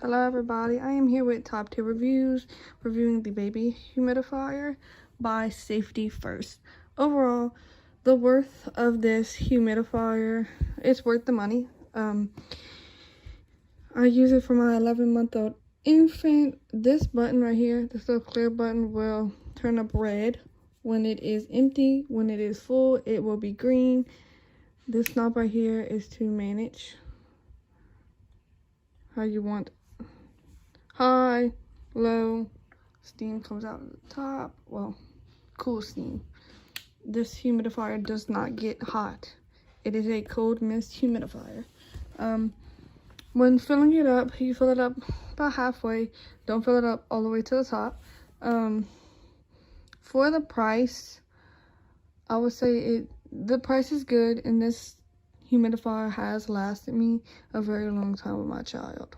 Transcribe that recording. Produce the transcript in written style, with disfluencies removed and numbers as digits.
Hello everybody, I am here with Top Tier Reviews, reviewing the baby humidifier by Safety First. Overall, the worth of this humidifier, it's worth the money. I use it for my 11-month-old infant. This button right here, this little clear button, will turn up red when it is empty. When it is full, it will be green. This knob right here is to manage how you want high, low. Steam comes out of the top. Well, cool steam. This humidifier does not get hot. It is a cold mist humidifier. When filling it up, you fill it up about halfway. Don't fill it up all the way to the top. For the price, I would say the price is good, and this humidifier has lasted me a very long time with my child.